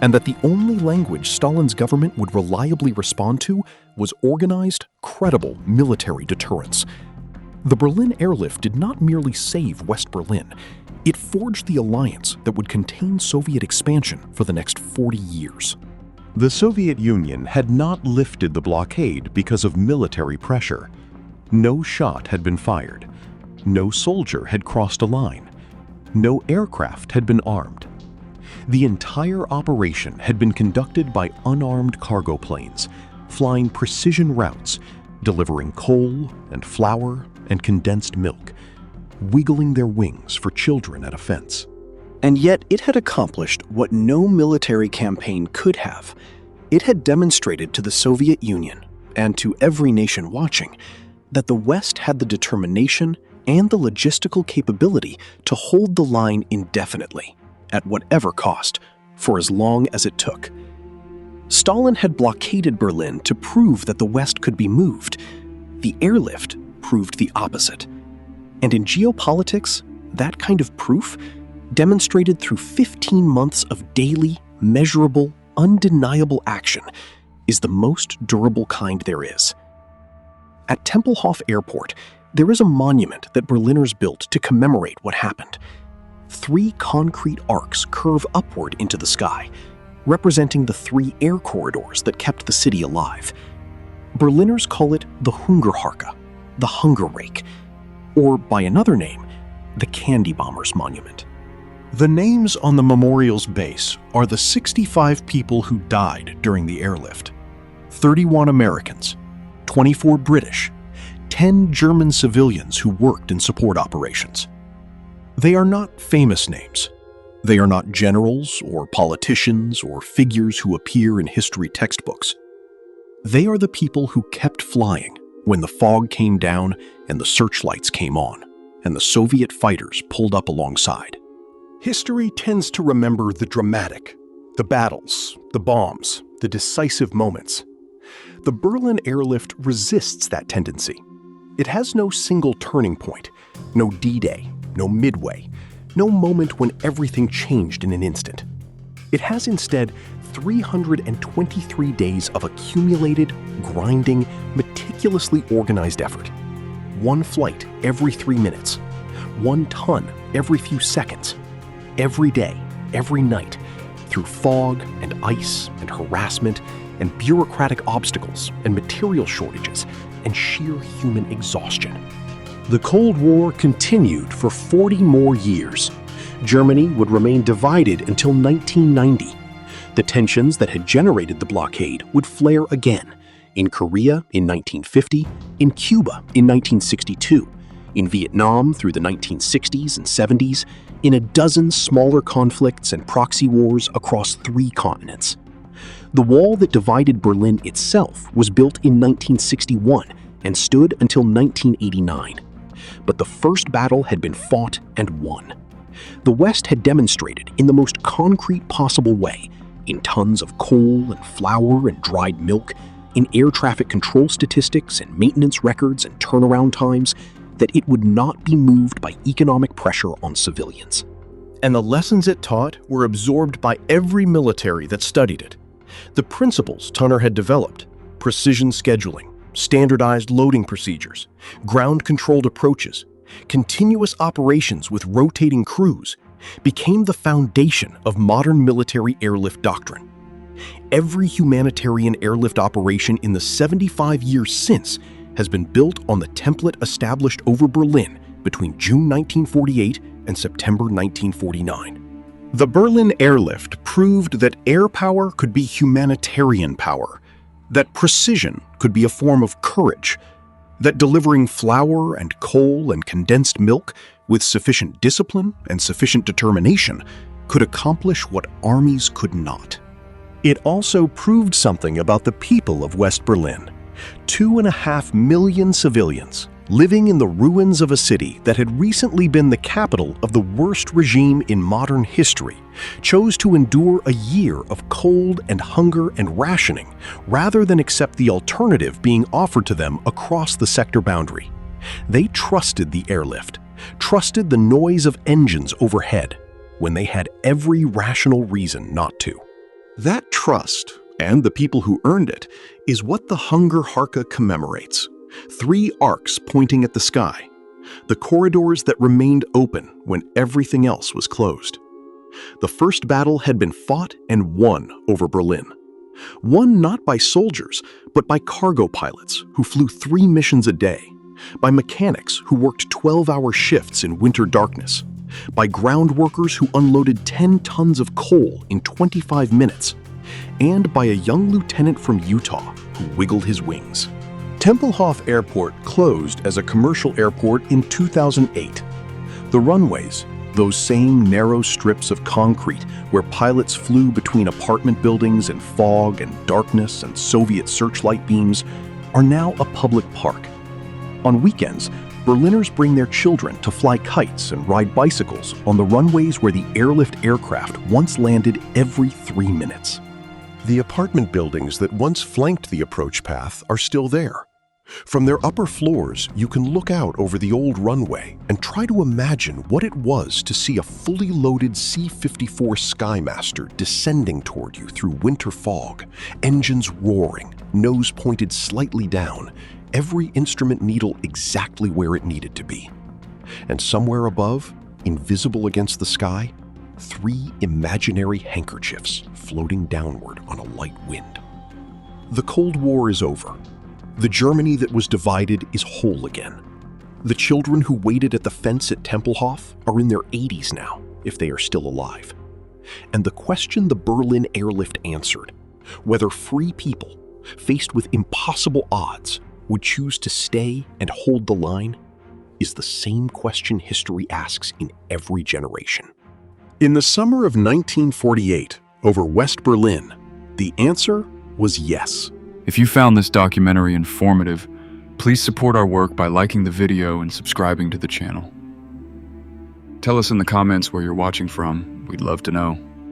and that the only language Stalin's government would reliably respond to was organized, credible military deterrence. The Berlin Airlift did not merely save West Berlin, it forged the alliance that would contain Soviet expansion for the next 40 years. The Soviet Union had not lifted the blockade because of military pressure. No shot had been fired. No soldier had crossed a line. No aircraft had been armed. The entire operation had been conducted by unarmed cargo planes, flying precision routes, delivering coal and flour and condensed milk, wiggling their wings for children at a fence. And yet it had accomplished what no military campaign could have. It had demonstrated to the Soviet Union, and to every nation watching, that the West had the determination and the logistical capability to hold the line indefinitely, at whatever cost, for as long as it took. Stalin had blockaded Berlin to prove that the West could be moved. The airlift proved the opposite. And in geopolitics, that kind of proof, demonstrated through 15 months of daily, measurable, undeniable action, is the most durable kind there is. At Tempelhof Airport, there is a monument that Berliners built to commemorate what happened. 3 concrete arcs curve upward into the sky, representing the 3 air corridors that kept the city alive. Berliners call it the Hungerharke, the Hunger Rake, or by another name, the Candy Bombers Monument. The names on the memorial's base are the 65 people who died during the airlift. 31 Americans, 24 British, 10 German civilians who worked in support operations. They are not famous names. They are not generals or politicians or figures who appear in history textbooks. They are the people who kept flying when the fog came down and the searchlights came on, and the Soviet fighters pulled up alongside. History tends to remember the dramatic, the battles, the bombs, the decisive moments. The Berlin Airlift resists that tendency. It has no single turning point, no D-Day, no Midway, no moment when everything changed in an instant. It has instead 323 days of accumulated, grinding, meticulously organized effort. 1 flight every 3 minutes, 1 ton every few seconds, every day, every night, through fog and ice and harassment and bureaucratic obstacles and material shortages and sheer human exhaustion. The Cold War continued for 40 more years. Germany would remain divided until 1990. The tensions that had generated the blockade would flare again in Korea in 1950, in Cuba in 1962, in Vietnam through the 1960s and 70s, in a dozen smaller conflicts and proxy wars across 3 continents. The wall that divided Berlin itself was built in 1961 and stood until 1989. But the first battle had been fought and won. The West had demonstrated in the most concrete possible way, in tons of coal and flour and dried milk, in air traffic control statistics and maintenance records and turnaround times, that it would not be moved by economic pressure on civilians. And the lessons it taught were absorbed by every military that studied it. The principles Tunner had developed, Precision scheduling, standardized loading procedures, ground-controlled approaches, continuous operations with rotating crews became the foundation of modern military airlift doctrine. Every humanitarian airlift operation in the 75 years since has been built on the template established over Berlin between June 1948 and September 1949. The Berlin Airlift proved that air power could be humanitarian power, that precision could be a form of courage, that delivering flour and coal and condensed milk with sufficient discipline and sufficient determination could accomplish what armies could not. It also proved something about the people of West Berlin. 2.5 million civilians living in the ruins of a city that had recently been the capital of the worst regime in modern history chose to endure a year of cold and hunger and rationing rather than accept the alternative being offered to them across the sector boundary. They trusted the airlift, trusted the noise of engines overhead, when they had every rational reason not to. That trust, and the people who earned it, is what the Hunger Harka commemorates. 3 arcs pointing at the sky, the corridors that remained open when everything else was closed. The first battle had been fought and won over Berlin. Won not by soldiers, but by cargo pilots who flew 3 missions a day, by mechanics who worked 12-hour shifts in winter darkness, by ground workers who unloaded 10 tons of coal in 25 minutes, and by a young lieutenant from Utah who wiggled his wings. Tempelhof Airport closed as a commercial airport in 2008. The runways, those same narrow strips of concrete where pilots flew between apartment buildings in fog and darkness and Soviet searchlight beams, are now a public park. On weekends, Berliners bring their children to fly kites and ride bicycles on the runways where the airlift aircraft once landed every 3 minutes. The apartment buildings that once flanked the approach path are still there. From their upper floors, you can look out over the old runway and try to imagine what it was to see a fully loaded C-54 Skymaster descending toward you through winter fog, engines roaring, nose pointed slightly down, every instrument needle exactly where it needed to be. And somewhere above, invisible against the sky, 3 imaginary handkerchiefs floating downward on a light wind. The Cold War is over. The Germany that was divided is whole again. The children who waited at the fence at Tempelhof are in their 80s now, if they are still alive. And the question the Berlin Airlift answered, whether free people, faced with impossible odds, would choose to stay and hold the line, is the same question history asks in every generation. In the summer of 1948, over West Berlin, the answer was yes. If you found this documentary informative, please support our work by liking the video and subscribing to the channel. Tell us in the comments where you're watching from. We'd love to know.